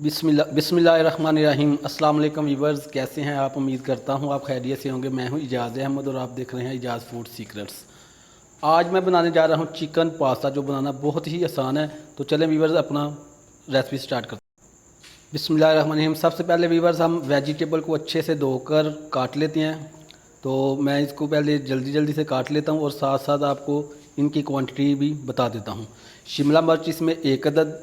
बिस्मिल्लाहिर्रहमानिर्रहीम। अस्सलाम वालेकुम वीवर्स, कैसे हैं आप? उम्मीद करता हूं आप खैरियत से होंगे। मैं हूं इजाज़ अहमद और आप देख रहे हैं इजाज़ फूड सीक्रेट्स। आज मैं बनाने जा रहा हूं चिकन पास्ता, जो बनाना बहुत ही आसान है। तो चलें वीवर्स, अपना रेसिपी स्टार्ट करते हैं। बिस्मिल्लाहिर्रहमानिर्रहीम। सबसे पहले वीवर्स, हम वेजिटेबल को अच्छे से धोकर काट लेते हैं। तो मैं इसको पहले जल्दी जल्दी से काट लेता हूँ और साथ साथ आपको इनकी क्वांटिटी भी बता देता हूँ। शिमला मिर्च इसमें 1 अदद,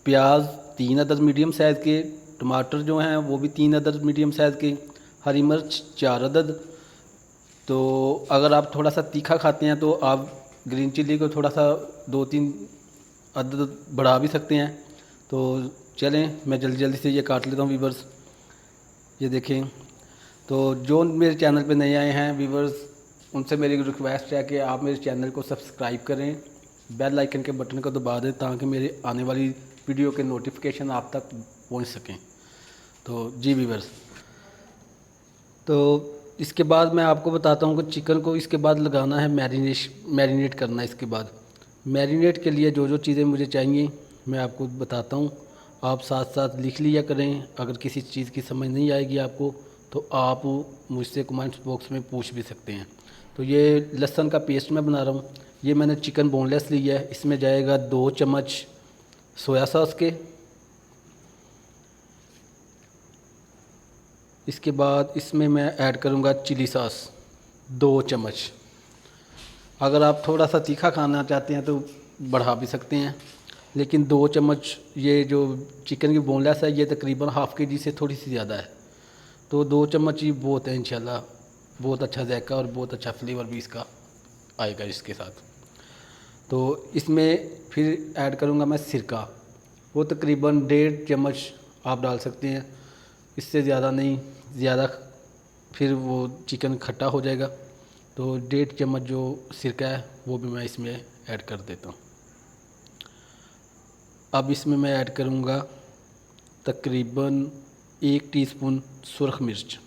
प्याज 3 अदद मीडियम साइज़ के, टमाटर जो हैं वो भी 3 अदद मीडियम साइज़ के, हरी मिर्च 4 अदद। तो अगर आप थोड़ा सा तीखा खाते हैं तो आप ग्रीन चिल्ली को थोड़ा सा 2-3 अदद बढ़ा भी सकते हैं। तो चलें, मैं जल्दी जल्दी से ये काट लेता हूँ वीवर्स। ये देखें। तो जो मेरे चैनल पे नए आए हैं वीवर्स, उनसे मेरी रिक्वेस्ट है कि आप मेरे चैनल को सब्सक्राइब करें, बेल आइकन के बटन को दबा दें ताकि मेरे आने वाली वीडियो के नोटिफिकेशन आप तक पहुंच सकें। तो जी वीवर्स, तो इसके बाद मैं आपको बताता हूँ कि चिकन को इसके बाद लगाना है मैरिनेट करना है। इसके बाद मैरिनेट के लिए जो जो चीज़ें मुझे चाहिए मैं आपको बताता हूँ। आप साथ साथ लिख लिया करें। अगर किसी चीज़ की समझ नहीं आएगी आपको तो आप मुझसे कमेंट्स बॉक्स में पूछ भी सकते हैं। तो ये लहसुन का पेस्ट मैं बना रहा हूँ। ये मैंने चिकन बोनलेस लिया है। इसमें जाएगा 2 चम्मच सोया सॉस के। इसके बाद इसमें मैं ऐड करूँगा चिली सॉस 2 चम्मच। अगर आप थोड़ा सा तीखा खाना चाहते हैं तो बढ़ा भी सकते हैं, लेकिन 2 चम्मच, ये जो चिकन की बोनलेस है ये तकरीबन हाफ़ के जी से थोड़ी सी ज़्यादा है। तो 2 चम्मच ही बहुत है इंशाल्लाह। बहुत अच्छा जायका और बहुत अच्छा फ्लेवर भी इसका आएगा इसके साथ। तो इसमें फिर ऐड करूँगा मैं सिरका। वो तकरीबन 1.5 चम्मच आप डाल सकते हैं, इससे ज़्यादा नहीं। ज़्यादा फिर वो चिकन खट्टा हो जाएगा। तो 1.5 चम्मच जो सिरका है वो भी मैं इसमें ऐड कर देता हूँ। अब इसमें मैं ऐड करूँगा तकरीबन 1 टीस्पून सुरख मिर्च।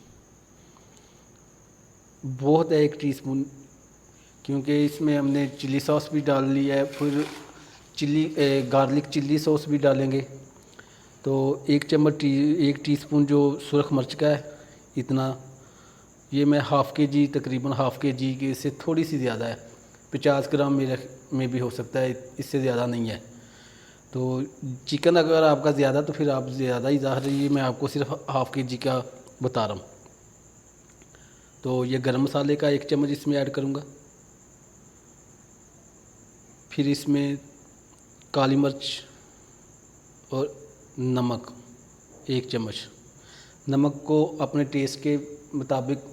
बहुत है 1 टीस्पून, क्योंकि इसमें हमने चिली सॉस भी डाल ली है, फिर गार्लिक चिल्ली सॉस भी डालेंगे। तो 1 टीस्पून जो सुरख मिर्च का है, इतना, ये मैं हाफ़ के जी, तकरीबन हाफ़ के जी के से थोड़ी सी ज़्यादा है। 50 ग्राम मेरे में भी हो सकता है, इससे ज़्यादा नहीं है। तो चिकन अगर आपका ज़्यादा तो फिर आप ज़्यादा ही ज़ाहिर है, ये मैं आपको सिर्फ हाफ़ के जी का बता रहा हूँ। तो ये गरम मसाले का 1 चम्मच इसमें ऐड करूँगा। फिर इसमें काली मिर्च और नमक 1 चम्मच। नमक को अपने टेस्ट के मुताबिक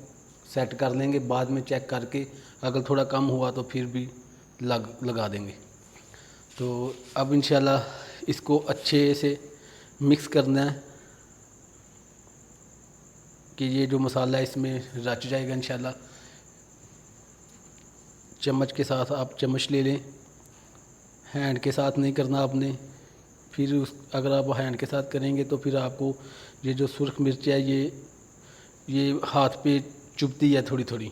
सेट कर लेंगे, बाद में चेक करके अगर थोड़ा कम हुआ तो फिर भी लगा देंगे। तो अब इंशाल्लाह इसको अच्छे से मिक्स करना है कि ये जो मसाला है इसमें रच जाएगा इंशाल्लाह। चम्मच के साथ आप चम्मच ले लें, हैंड के साथ नहीं करना आपने। फिर अगर आप हैंड के साथ करेंगे तो फिर आपको ये जो सुरख मिर्च है ये हाथ पे चुभती है थोड़ी थोड़ी।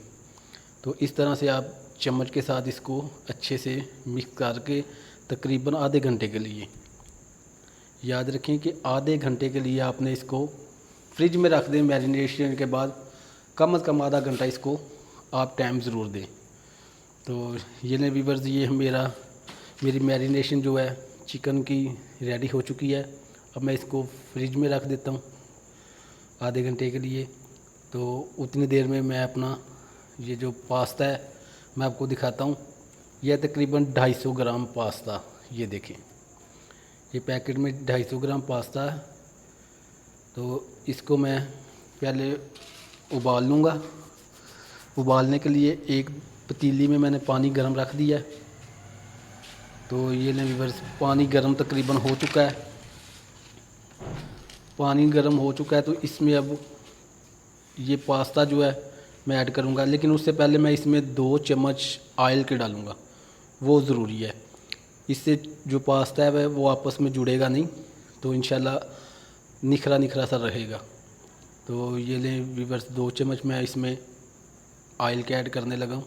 तो इस तरह से आप चम्मच के साथ इसको अच्छे से मिक्स करके तकरीबन आधे घंटे के लिए, याद रखें कि आधे घंटे के लिए आपने इसको फ्रिज में रख दें। मैरिनेशन के बाद कम से कम आधा घंटा इसको आप टाइम ज़रूर दें। तो ये ले वीवर्स, ये मेरी मैरिनेशन जो है चिकन की रेडी हो चुकी है। अब मैं इसको फ्रिज में रख देता हूँ आधे घंटे के लिए। तो उतनी देर में मैं अपना ये जो पास्ता है मैं आपको दिखाता हूँ। यह तकरीबन 250 ग्राम पास्ता, ये देखें, ये पैकेट में 250 ग्राम पास्ता है। तो इसको मैं पहले उबाल लूँगा। उबालने के लिए एक पतीली में मैंने पानी गर्म रख दिया है। तो ये ले व्यूअर्स, पानी गर्म तकरीबन हो चुका है। पानी गर्म हो चुका है तो इसमें अब ये पास्ता जो है मैं ऐड करूँगा, लेकिन उससे पहले मैं इसमें 2 चम्मच ऑयल के डालूँगा, वो ज़रूरी है। इससे जो पास्ता है वो आपस में जुड़ेगा नहीं, तो इंशाल्लाह निखरा निखरा सा रहेगा। तो ये लें व्यूअर्स, 2 चम्मच मैं इसमें ऑयल के ऐड करने लगा हूँ।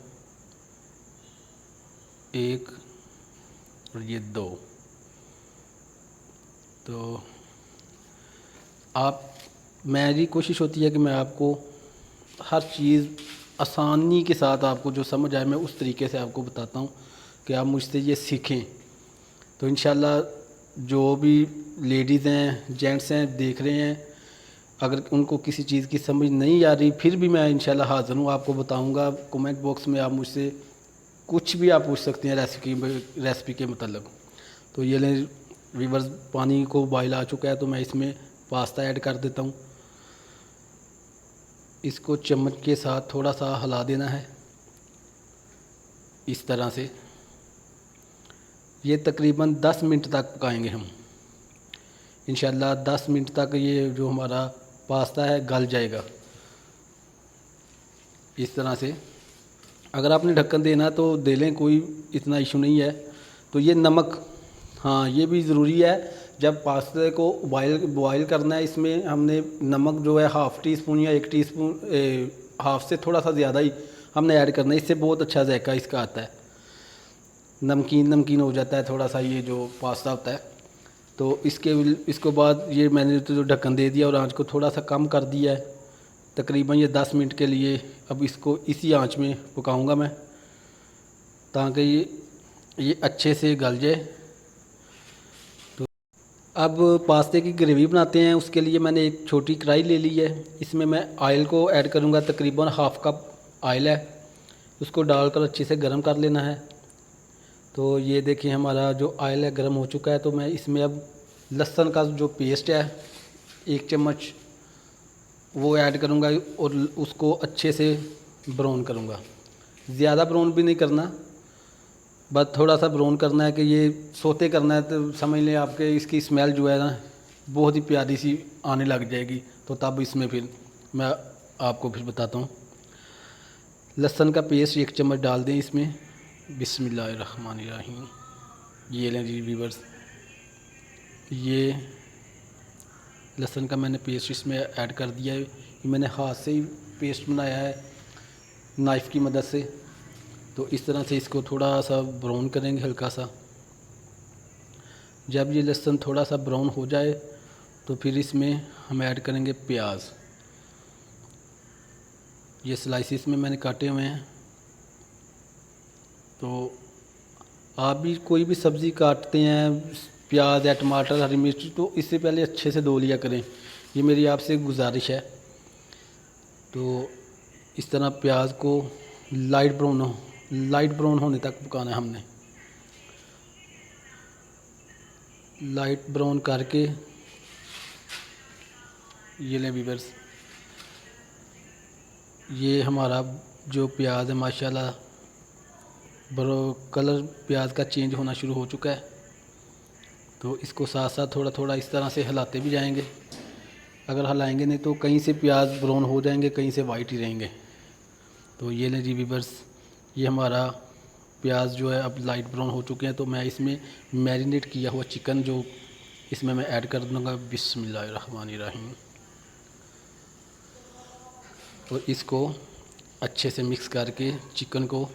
1 और ये 2। तो मेरी कोशिश होती है कि मैं आपको हर चीज़ आसानी के साथ आपको जो समझ आए मैं उस तरीके से आपको बताता हूँ कि आप मुझसे ये सीखें। तो इंशाल्लाह जो भी लेडीज़ हैं, जेंट्स हैं, देख रहे हैं, अगर उनको किसी चीज़ की समझ नहीं आ रही फिर भी मैं इंशाल्लाह हाज़िर हूँ, आपको बताऊँगा। कमेंट बॉक्स में आप मुझसे कुछ भी आप पूछ सकते हैं रेसिपी के मतलब। तो ये लें व्यूअर्स, पानी को बॉयल आ चुका है तो मैं इसमें पास्ता ऐड कर देता हूँ। इसको चम्मच के साथ थोड़ा सा हिला देना है इस तरह से। ये तकरीबन 10 मिनट तक पकाएंगे हम इंशाल्लाह। 10 मिनट तक ये जो हमारा पास्ता है गल जाएगा इस तरह से। अगर आपने ढक्कन देना तो दे लें, कोई इतना इशू नहीं है। तो ये नमक, हाँ ये भी ज़रूरी है, जब पास्ते को बॉयल करना है इसमें हमने नमक जो है हाफ़ टी स्पून या 1 टीस्पून, हाफ़ से थोड़ा सा ज़्यादा ही हमने ऐड करना है। इससे बहुत अच्छा जायका इसका आता है, नमकीन नमकीन हो जाता है थोड़ा सा ये जो पास्ता होता है। तो इसके बाद ये मैंने तो जो ढक्कन दे दिया और आंच को थोड़ा सा कम कर दिया है तकरीबन ये 10 मिनट के लिए। अब इसको इसी आंच में पकाऊंगा मैं ताकि ये अच्छे से गल जाए। तो अब पास्ते की ग्रेवी बनाते हैं। उसके लिए मैंने एक छोटी कढ़ाई ले ली है, इसमें मैं ऑयल को ऐड करूंगा, तकरीबन हाफ़ कप ऑयल है, उसको डालकर अच्छे से गर्म कर लेना है। तो ये देखिए हमारा जो ऑयल है गर्म हो चुका है। तो मैं इसमें अब लहसुन का जो पेस्ट है 1 चम्मच वो ऐड करूँगा और उसको अच्छे से ब्राउन करूँगा। ज़्यादा ब्राउन भी नहीं करना, बस थोड़ा सा ब्राउन करना है कि ये सोते करना है। तो समझ लें आपके इसकी स्मेल जो है ना बहुत ही प्यारी सी आने लग जाएगी। तो तब इसमें फिर मैं आपको फिर बताता हूँ। लहसुन का पेस्ट 1 चम्मच डाल दें इसमें। बिस्मिल्लाहिर्रहमानिर्रहीम। ये लें जी व्यूअर्स, ये लहसुन का मैंने पेस्ट इसमें ऐड कर दिया है। ये मैंने हाथ से ही पेस्ट बनाया है नाइफ़ की मदद से। तो इस तरह से इसको थोड़ा सा ब्राउन करेंगे हल्का सा। जब ये लहसुन थोड़ा सा ब्राउन हो जाए तो फिर इसमें हम ऐड करेंगे प्याज। ये स्लाइसिस में मैंने काटे हुए हैं। तो आप भी कोई भी सब्ज़ी काटते हैं, प्याज या टमाटर, हरी मिर्च, तो इससे पहले अच्छे से धो लिया करें, ये मेरी आपसे गुजारिश है। तो इस तरह प्याज को लाइट ब्राउन होने तक पकाना है हमने। लाइट ब्राउन करके ये लें व्यूअर्स, ये हमारा जो प्याज है माशाल्लाह कलर प्याज का चेंज होना शुरू हो चुका है। तो इसको साथ साथ थोड़ा थोड़ा इस तरह से हिलाते भी जाएंगे। अगर हिलाएंगे नहीं तो कहीं से प्याज ब्राउन हो जाएंगे, कहीं से वाइट ही रहेंगे। तो ये लें जी व्यूअर्स, ये हमारा प्याज जो है अब लाइट ब्राउन हो चुके हैं। तो मैं इसमें मैरिनेट किया हुआ चिकन जो इसमें मैं ऐड कर दूँगा। बिस्मिल्लाहिर्रहमानिर्रहीम। और इसको अच्छे से मिक्स करके चिकन को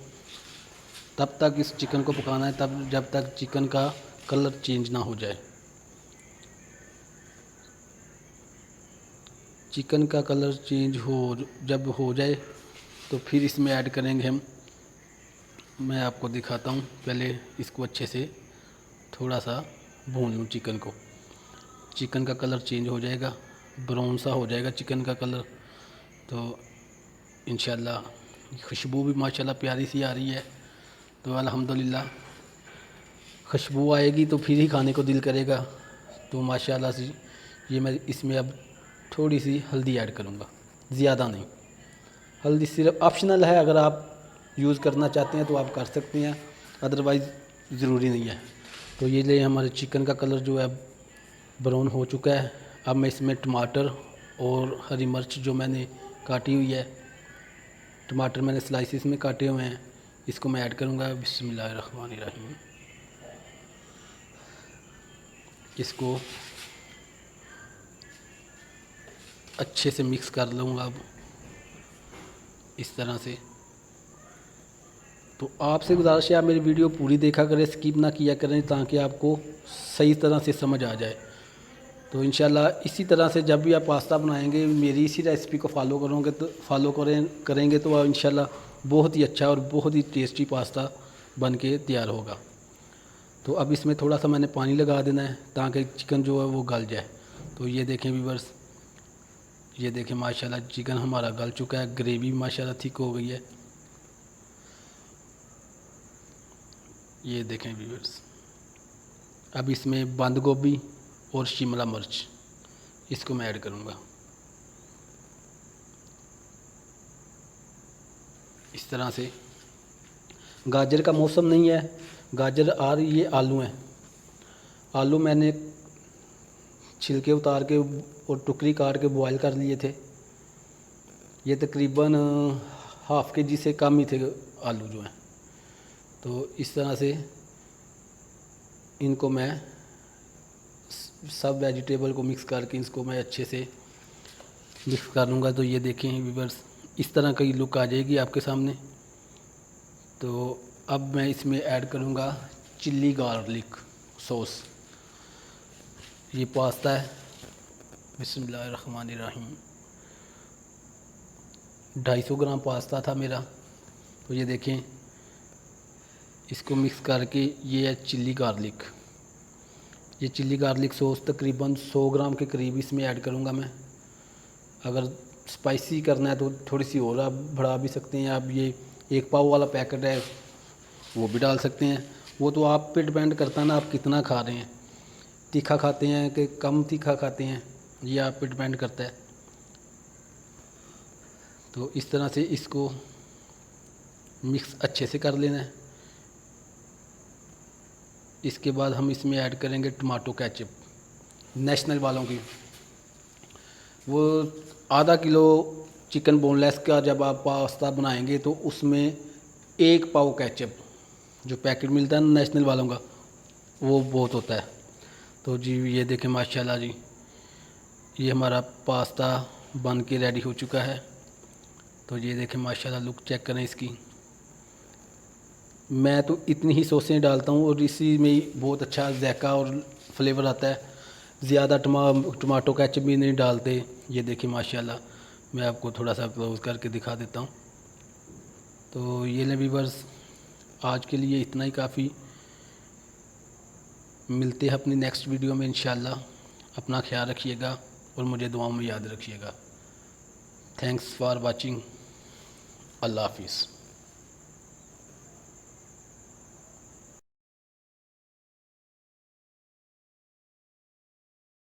तब तक इस चिकन को पकाना है तब जब तक चिकन का कलर चेंज ना हो जाए। चिकन का कलर चेंज जब हो जाए तो फिर इसमें ऐड करेंगे हम, मैं आपको दिखाता हूँ। पहले इसको अच्छे से थोड़ा सा भून लूँ चिकन को। चिकन का कलर चेंज हो जाएगा, ब्राउन सा हो जाएगा चिकन का कलर। तो इंशाल्लाह खुशबू भी माशाल्लाह प्यारी सी आ रही है। तो अल्हम्दुलिल्लाह खुशबू आएगी तो फिर ही खाने को दिल करेगा। तो माशाल्लाह से ये मैं इसमें अब थोड़ी सी हल्दी ऐड करूँगा, ज़्यादा नहीं। हल्दी सिर्फ ऑप्शनल है, अगर आप यूज़ करना चाहते हैं तो आप कर सकते हैं, अदरवाइज़ ज़रूरी नहीं है। तो ये ले हमारे चिकन का कलर जो है ब्राउन हो चुका है। अब मैं इसमें टमाटर और हरी मिर्च जो मैंने काटी हुई है, टमाटर मैंने स्लाइसिस में काटे हुए हैं, इसको मैं ऐड करूँगा। बिस्मिल्लाहिर्रहमानिर्रहीम। इसको अच्छे से मिक्स कर लूँगा अब इस तरह से। तो आपसे गुजारिश है आप मेरी वीडियो पूरी देखा करें, स्किप ना किया करें ताकि आपको सही तरह से समझ आ जाए। तो इंशाल्लाह इसी तरह से जब भी आप पास्ता बनाएंगे मेरी इसी रेसिपी को फॉलो करेंगे तो इंशाल्लाह बहुत ही अच्छा और बहुत ही टेस्टी पास्ता बन के तैयार होगा। तो अब इसमें थोड़ा सा मैंने पानी लगा देना है ताकि चिकन जो है वो गल जाए। तो ये देखें व्यूअर्स, ये देखें माशाल्लाह चिकन हमारा गल चुका है, ग्रेवी माशाल्लाह थिक हो गई है। ये देखें व्यूअर्स, अब इसमें बंद गोभी और शिमला मिर्च इसको मैं ऐड करूँगा। इस तरह से गाजर का मौसम नहीं है, गाजर और ये आलू हैं। आलू मैंने छिलके उतार के और टुकड़ी काट के बॉयल कर लिए थे। ये तकरीबन हाफ़ के जी से कम ही थे आलू जो हैं। तो इस तरह से इनको मैं सब वेजिटेबल को मिक्स करके इसको मैं अच्छे से मिक्स कर लूँगा। तो ये देखें व्यूअर्स, इस तरह की लुक आ जाएगी आपके सामने। तो अब मैं इसमें ऐड करूँगा चिल्ली गार्लिक सॉस। ये पास्ता है, बिस्मिल्लाहिर्रहमानिर्रहीम। 250 ग्राम पास्ता था मेरा। तो ये देखें, इसको मिक्स करके ये है चिल्ली गार्लिक। ये चिल्ली गार्लिक सॉस तकरीबन 100 ग्राम के करीब इसमें ऐड करूँगा मैं। अगर स्पाइसी करना है तो थोड़ी सी और आप बढ़ा भी सकते हैं। आप ये 1 पाव वाला पैकेट है वो भी डाल सकते हैं। वो तो आप पे डिपेंड करता है ना, आप कितना खा रहे हैं, तीखा खाते हैं कि कम तीखा खाते हैं, ये आप पे डिपेंड करता है। तो इस तरह से इसको मिक्स अच्छे से कर लेना है। इसके बाद हम इसमें ऐड करेंगे टमाटो केचप, नेशनल वालों की। वो आधा किलो चिकन बोनलेस का जब आप पास्ता बनाएंगे तो उसमें 1 पाव केचप जो पैकेट मिलता है ना नेशनल वालों का, वो बहुत होता है। तो जी ये देखें माशाल्लाह जी, ये हमारा पास्ता बन के रेडी हो चुका है। तो ये देखें माशाल्लाह, लुक चेक करें इसकी। मैं तो इतनी ही सॉसें डालता हूँ और इसी में ही बहुत अच्छा जायका और फ्लेवर आता है। ज़्यादा टमाटो केचप भी नहीं डालते। ये देखिए माशाल्लाह, मैं आपको थोड़ा सा क्लोज करके दिखा देता हूँ। तो ये ले व्यूअर्स, आज के लिए इतना ही काफ़ी। मिलते हैं अपनी नेक्स्ट वीडियो में इंशाल्लाह। अपना ख्याल रखिएगा और मुझे दुआओं में याद रखिएगा। Thanks for watching. अल्लाह हाफिज़।